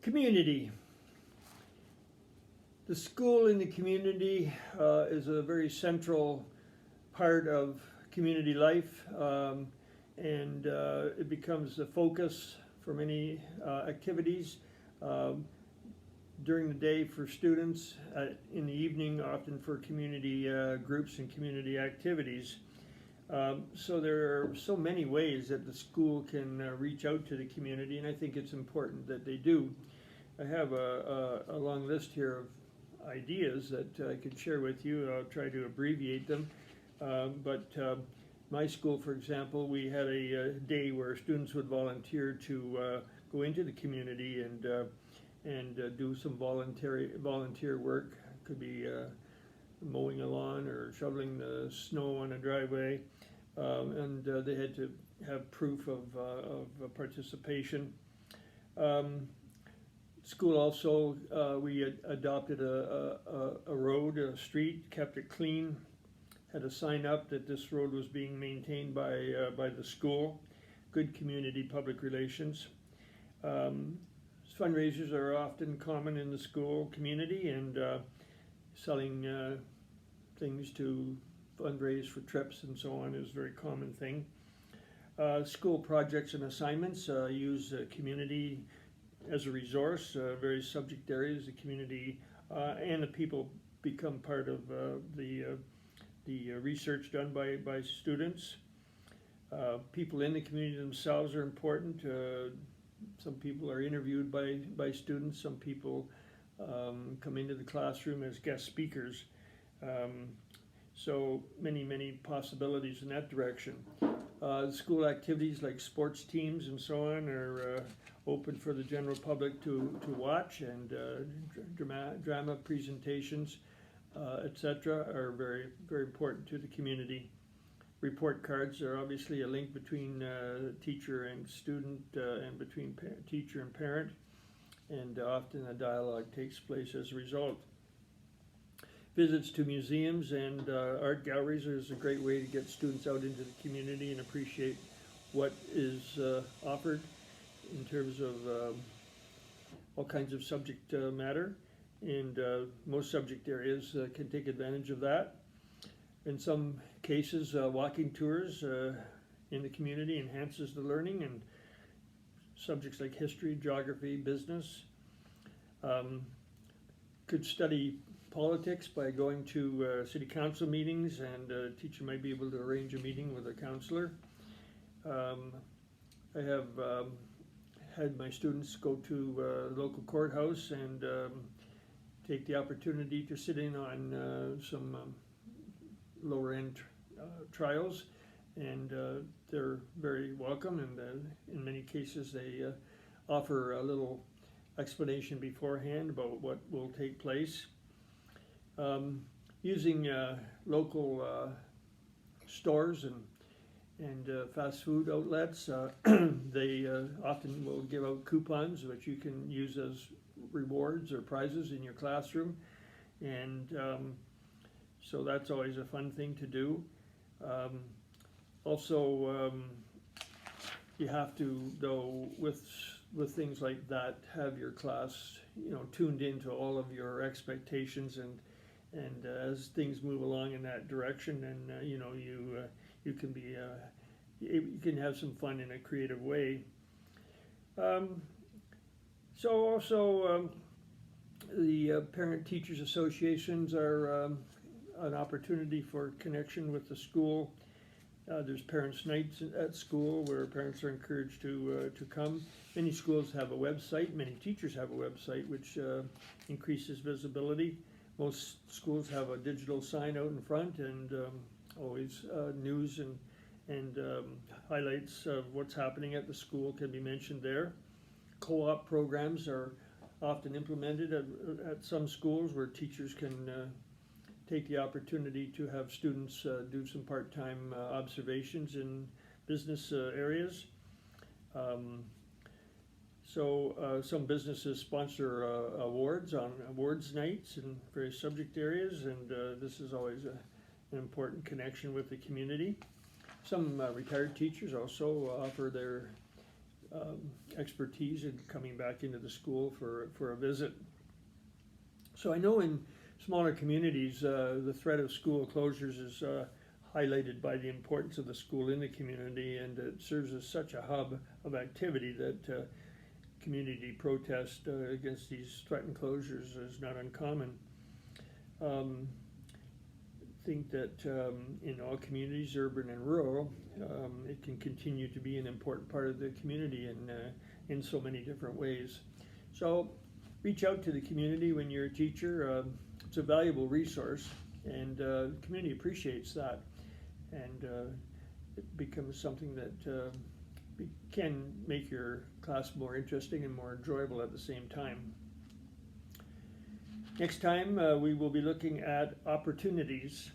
Community. The school in the community is a very central part of community life, and it becomes the focus for many activities during the day for students, in the evening often for community groups and community activities. So there are so many ways that the school can reach out to the community, and I think it's important that they do. I have a long list here of ideas that I could share with you. I'll try to abbreviate them. But my school, for example, we had a day where students would volunteer to go into the community and do some volunteer work. It could be mowing a lawn or shoveling the snow on a driveway, and they had to have proof of participation. School also, we adopted a road, a street, kept it clean, had a sign up that this road was being maintained by the school. Good community public relations. Fundraisers are often common in the school community, and selling things to fundraise for trips and so on is a very common thing. School projects and assignments use community as a resource, various subject areas. The community and the people become part of the research done by students. People in the community themselves are important. Some people are interviewed by students. Some people come into the classroom as guest speakers. So many possibilities in that direction. School activities like sports teams and so on are open for the general public to watch, and drama presentations, etc. are very important to the community. Report cards are obviously a link between teacher and student, and between teacher and parent, and often a dialogue takes place as a result. Visits to museums and art galleries is a great way to get students out into the community and appreciate what is offered in terms of all kinds of subject matter, and most subject areas can take advantage of that. In some cases, walking tours in the community enhances the learning, and subjects like history, geography, business. Could study politics by going to city council meetings, and a teacher might be able to arrange a meeting with a councillor. I have had my students go to the local courthouse and take the opportunity to sit in on some lower end trials, and they're very welcome, and in many cases they offer a little explanation beforehand about what will take place. Using local stores and fast food outlets, they often will give out coupons which you can use as rewards or prizes in your classroom, and so that's always a fun thing to do. Also, you have to, though, with things like that, have your class, tuned into all of your expectations, and as things move along in that direction, and you can be you can have some fun in a creative way. So also the parent teachers associations are an opportunity for connection with the school. There's parents' nights at school where parents are encouraged to come. Many schools have a website. Many teachers have a website, which increases visibility. Most schools have a digital sign out in front, and always news and highlights of what's happening at the school can be mentioned there. Co-op programs are often implemented at some schools where teachers can take the opportunity to have students do some part-time observations in business areas. So some businesses sponsor awards on awards nights in various subject areas, and this is always an important connection with the community. Some retired teachers also offer their expertise in coming back into the school for a visit. So I know in smaller communities, the threat of school closures is highlighted by the importance of the school in the community, and it serves as such a hub of activity that community protest against these threatened closures is not uncommon. Think that in all communities, urban and rural, it can continue to be an important part of the community in so many different ways. So reach out to the community when you're a teacher. It's a valuable resource, and the community appreciates that, and it becomes something that can make your class more interesting and more enjoyable at the same time. Next time we will be looking at opportunities